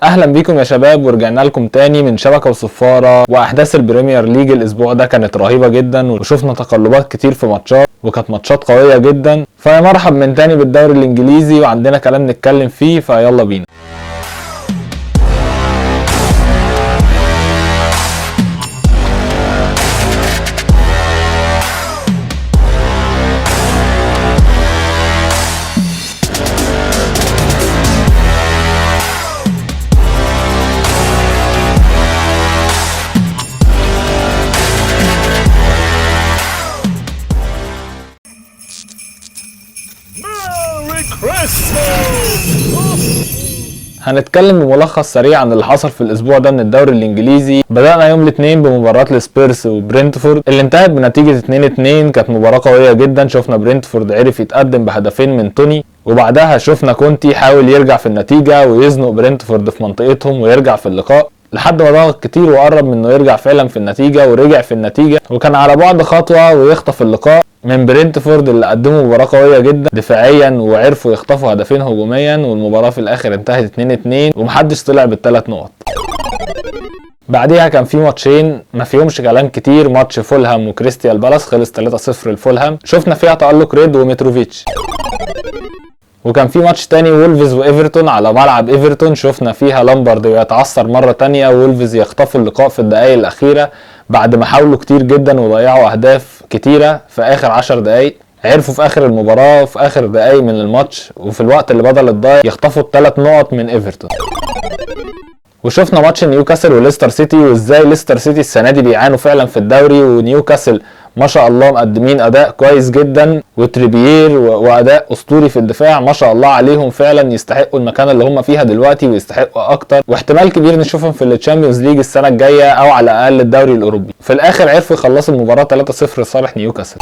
اهلا بيكم يا شباب، ورجعنا لكم تاني من شبكة وصفارة. واحداث البريمير ليج الاسبوع ده كانت رهيبة جدا، وشفنا تقلبات كتير في ماتشات، وكانت ماتشات قوية جدا. فيا مرحب من تاني بالدوري الانجليزي، وعندنا كلام نتكلم فيه، فيلا بينا. هنتكلم بملخص سريع عن اللي حصل في الاسبوع ده من الدوري الانجليزي. بدأنا يوم الاثنين بمباراة السبيرس وبرنتفورد اللي انتهت بنتيجة 2-2. كانت مباراة قوية جدا. شفنا برنتفورد عرف يتقدم بهدفين من توني، وبعدها شفنا كونتي حاول يرجع في النتيجة ويزنق برنتفورد في منطقتهم ويرجع في اللقاء لحد ما ضغط كتير وقرب من انه يرجع فعلا في النتيجة، ورجع في النتيجة وكان على بعد خطوة ويخطف اللقاء من برنتفورد اللي قدموا مباراة قوية جدا دفاعيا وعرفوا يخطفوا هدفين هجوميا، والمباراة في الاخر انتهت 2-2 ومحدش طلع بالثلاث نقط. بعديها كان في ماتشين ما فيهمش كلام كتير. ماتش فولهام وكريستيال بالاس خلص 3-0 لفولهام، شفنا فيها تألق ريد ومتروفيتش. وكان في ماتش تاني وولفز وايفرتون على ملعب ايفرتون، شفنا فيها لامبارد يتعثر مرة تانية وولفز يخطفوا اللقاء في الدقايق الأخيرة بعد ما حاولوا كتير جدا وضيعوا أهداف كتيرة في آخر 10 دقايق. عرفوا في آخر المباراة وفي آخر دقايق من الماتش وفي الوقت اللي بدل الضايع يخطفوا ال3 نقط من ايفرتون. وشفنا ماتش نيوكاسل وليستر سيتي، وازاي ليستر سيتي السنة دي بيعانوا فعلا في الدوري، ونيوكاسل ما شاء الله مقدمين اداء كويس جدا، وتريبيير واداء اسطوري في الدفاع ما شاء الله عليهم، فعلا يستحقوا المكان اللي هم فيها دلوقتي ويستحقوا اكتر، واحتمال كبير نشوفهم في التشامبيونز ليج السنه الجايه او على الاقل الدوري الاوروبي. في الاخر عرفوا يخلصوا المباراه 3-0 لصالح نيوكاسل.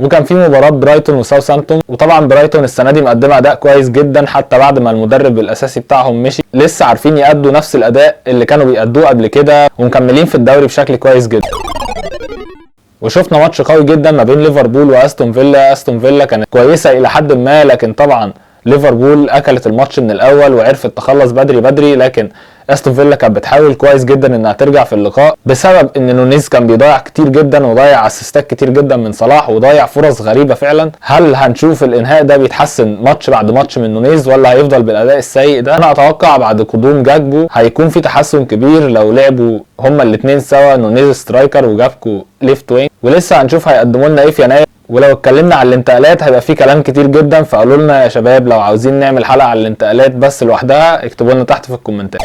وكان في مباراه برايتون وساوثهامبتون، وطبعا برايتون السنه دي مقدمه اداء كويس جدا حتى بعد ما المدرب الاساسي بتاعهم مشي، لسه عارفين يأدوا نفس الاداء اللي كانوا بيأدوه قبل كده ومكملين في الدوري بشكل كويس جدا. وشفنا ماتش قوي جدا ما بين ليفربول واستون فيلا. استون فيلا كانت كويسه الى حد ما، لكن طبعا ليفربول اكلت الماتش من الاول وعرفت تخلص بدري، لكن استون فيلا كانت بتحاول كويس جدا انها ترجع في اللقاء بسبب ان نونيز كان بيضيع كتير جدا وضيع اسيستات كتير جدا من صلاح وضيع فرص غريبه فعلا. هل هنشوف الانهاء ده بيتحسن ماتش بعد ماتش من نونيز ولا هيفضل بالاداء السيء ده؟ انا اتوقع بعد قدوم جاكبو هيكون في تحسن كبير لو لعبوا هما الاثنين سوا، نونيز سترايكر وجابكو ليفت وينج، ولسه هنشوف هيقدموا لنا ايه في يناير. ولو اتكلمنا على الانتقالات هيبقى في كلام كتير جدا، فقالوا لنا يا شباب لو عاوزين نعمل حلقه على الانتقالات بس لوحدها اكتبوا لنا تحت في الكومنتات.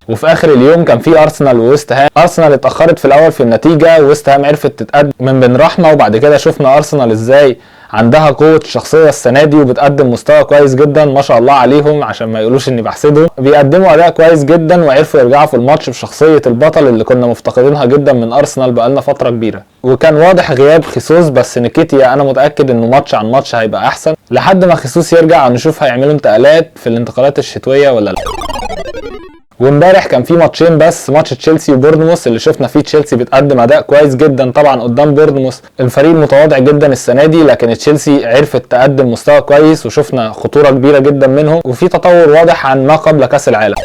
وفي اخر اليوم كان في ارسنال وويست هام. ارسنال اتاخرت في الاول في النتيجه وويست هام عرفت تتقدم من بين رحمه، وبعد كده شفنا ارسنال ازاي عندها قوه الشخصيه السنه دي وبتقدم مستوى كويس جدا ما شاء الله عليهم، عشان ما يقولوش اني بحسدهم. بيقدموا اداء كويس جدا وعرفوا يرجعوا في الماتش بشخصيه البطل اللي كنا مفتقدينها جدا من ارسنال بقالنا فتره كبيره. وكان واضح غياب خيسوس، بس نيكيتيا انا متاكد انه ماتش عن ماتش هيبقى احسن لحد ما خيسوس يرجع، ونشوف هيعملوا انتقالات في الانتقالات الشتويه ولا لا. وامبارح كان في ماتشين بس، ماتش تشيلسي وبورنموث اللي شفنا فيه تشيلسي بتقدم اداء كويس جدا طبعا قدام بورنموث، الفريق متواضع جدا السنه دي، لكن تشيلسي عرفت تقدم مستوى كويس وشفنا خطوره كبيره جدا منهم وفي تطور واضح عن ما قبل كاس العالم.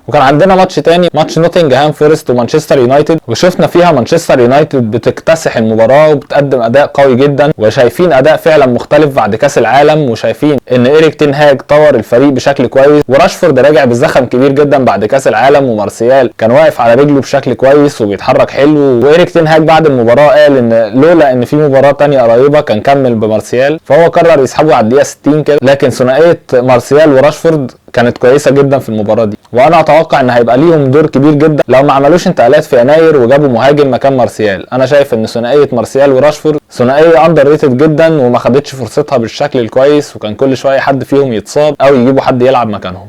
وكان عندنا ماتش تاني، ماتش نوتنغهام فورست ومانشستر يونايتد، وشفنا فيها مانشستر يونايتد بتكتسح المباراه وبتقدم اداء قوي جدا، وشايفين اداء فعلا مختلف بعد كاس العالم، وشايفين ان إيريك تين هاج طور الفريق بشكل كويس، وراشفورد راجع بزخم كبير جدا بعد كاس العالم، ومارسيال كان واقف على رجله بشكل كويس وبيتحرك حلو. وإيريك تين هاج بعد المباراه قال ان لولا ان في مباراه تانية قريبه كان كمل بمارسيال، فهو قرر يسحبه على الدقيقه 60 كده، لكن ثنائيه مارسيال وراشفورد كانت كويسه جدا في المباراه دي، وانا اتوقع ان هيبقى ليهم دور كبير جدا لو ما عملوش انتقالات في يناير وجابوا مهاجم مكان مارسيال. انا شايف ان ثنائيه مارسيال وراشفورد ثنائيه اندر ريتد جدا وما خدتش فرصتها بالشكل الكويس، وكان كل شويه حد فيهم يتصاب او يجيبوا حد يلعب مكانهم.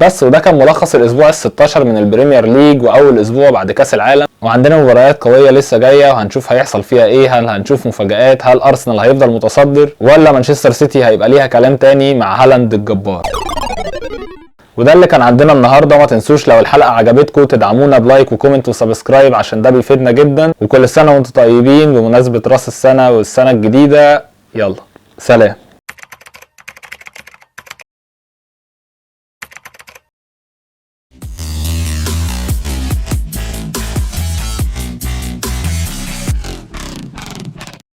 بس وده كان ملخص الاسبوع ال16 من البريمير ليج واول اسبوع بعد كاس العالم، وعندنا مباريات قويه لسه جايه وهنشوف هيحصل فيها ايه. هل هنشوف مفاجآت؟ هل ارسنال هيفضل متصدر ولا مانشستر سيتي هيبقى ليها كلام تاني مع هالاند الجبار؟ وده اللي كان عندنا النهارده. ما تنسوش لو الحلقه عجبتكم تدعمونا بلايك وكومنت وسبسكرايب عشان ده بيفيدنا جدا، وكل سنه وانتم طيبين بمناسبه راس السنه والسنه الجديده. يلا سلام.